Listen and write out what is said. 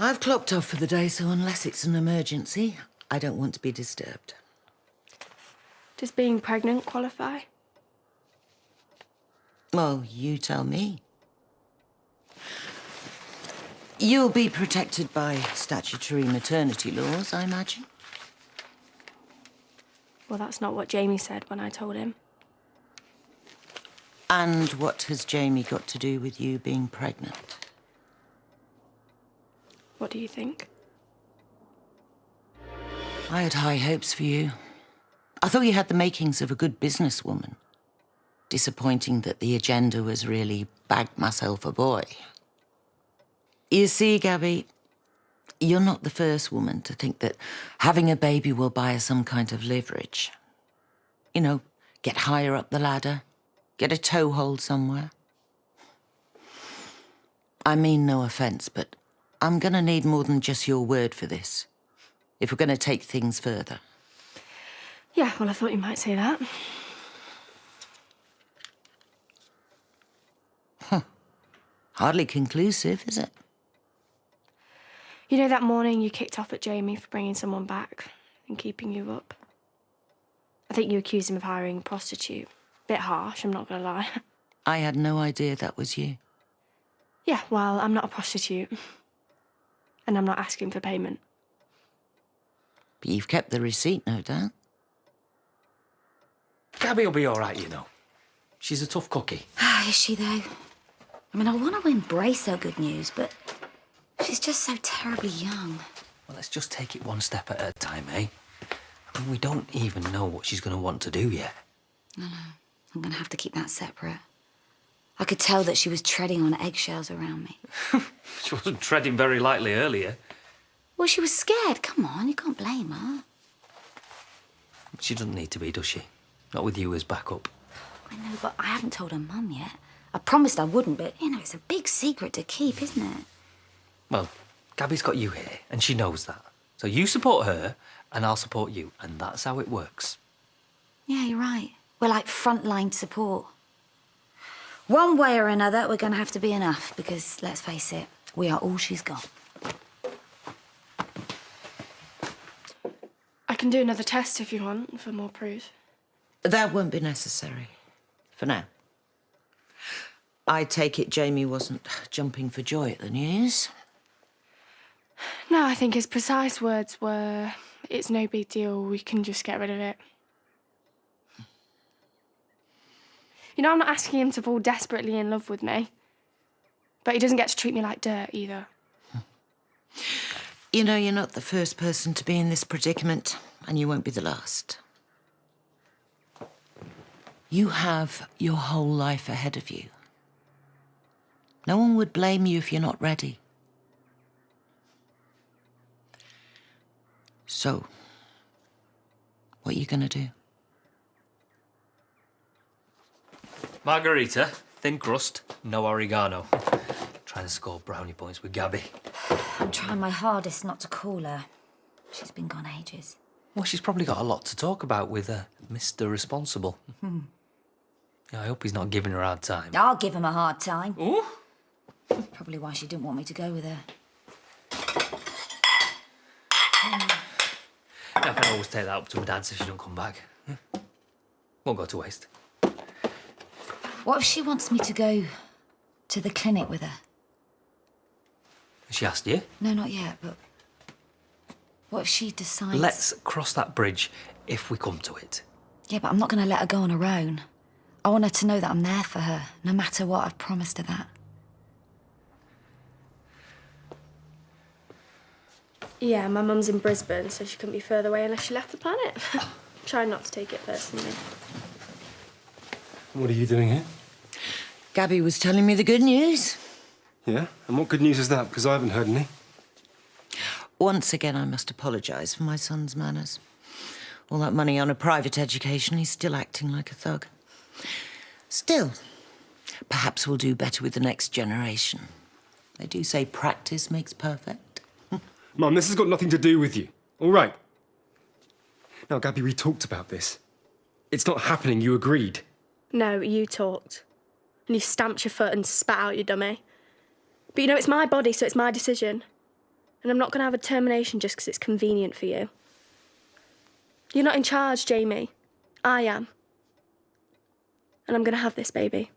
I've clocked off for the day, so unless it's an emergency, I don't want to be disturbed. Does being pregnant qualify? Well, you tell me. You'll be protected by statutory maternity laws, I imagine. Well, that's not what Jamie said when I told him. And what has Jamie got to do with you being pregnant? What do you think? I had high hopes for you. I thought you had the makings of a good businesswoman. Disappointing that the agenda was really bag myself a boy. You see, Gabby, you're not the first woman to think that having a baby will buy her some kind of leverage. You know, get higher up the ladder, get a toehold somewhere. I mean no offence, but I'm gonna need more than just your word for this, if we're gonna take things further. Yeah, well, I thought you might say that. Hardly conclusive, is it? You know that morning you kicked off at Jamie for bringing someone back and keeping you up? I think you accused him of hiring a prostitute. Bit harsh, I'm not gonna lie. I had no idea that was you. Yeah, well, I'm not a prostitute. And I'm not asking for payment. But you've kept the receipt, no doubt. Gabby will be all right, you know. She's a tough cookie. Is she, though? I mean, I want to embrace her good news, but she's just so terribly young. Well, let's just take it one step at a time, eh? I mean, we don't even know what she's going to want to do yet. I know. I'm going to have to keep that separate. I could tell that she was treading on eggshells around me. She wasn't treading very lightly earlier. Well, she was scared. Come on, you can't blame her. She doesn't need to be, does she? Not with you as backup. I know, but I haven't told her mum yet. I promised I wouldn't, but, you know, it's a big secret to keep, isn't it? Well, Gabby's got you here, and she knows that. So you support her, and I'll support you, and that's how it works. Yeah, you're right. We're like frontline support. One way or another, we're going to have to be enough, because, let's face it, we are all she's got. I can do another test if you want, for more proof. That won't be necessary. For now. I take it Jamie wasn't jumping for joy at the news. No, I think his precise words were, it's no big deal, we can just get rid of it. You know, I'm not asking him to fall desperately in love with me. But he doesn't get to treat me like dirt, either. You know, you're not the first person to be in this predicament, and you won't be the last. You have your whole life ahead of you. No one would blame you if you're not ready. So, what are you gonna do? Margarita, thin crust, no oregano. Trying to score brownie points with Gabby. I'm trying my hardest not to call her. She's been gone ages. Well, she's probably got a lot to talk about with Mr. Responsible. Yeah, I hope he's not giving her a hard time. I'll give him a hard time. Ooh? Probably why she didn't want me to go with her. I can always take that up to my dad's if she don't come back. Won't go to waste. What if she wants me to go to the clinic with her? She asked you? No, not yet, but what if she decides... Let's cross that bridge if we come to it. Yeah, but I'm not going to let her go on her own. I want her to know that I'm there for her, no matter what. I've promised her that. Yeah, my mum's in Brisbane, so she couldn't be further away unless she left the planet. Try not to take it personally. What are you doing here? Gabby was telling me the good news. Yeah? And what good news is that? Because I haven't heard any. Once again, I must apologise for my son's manners. All that money on a private education, he's still acting like a thug. Still, perhaps we'll do better with the next generation. They do say practice makes perfect. Mum, this has got nothing to do with you, all right? Now, Gabby, we talked about this. It's not happening, you agreed. No, you talked. And you stamped your foot and spat out your dummy. But you know, it's my body, so it's my decision. And I'm not going to have a termination just because it's convenient for you. You're not in charge, Jamie. I am. And I'm going to have this baby.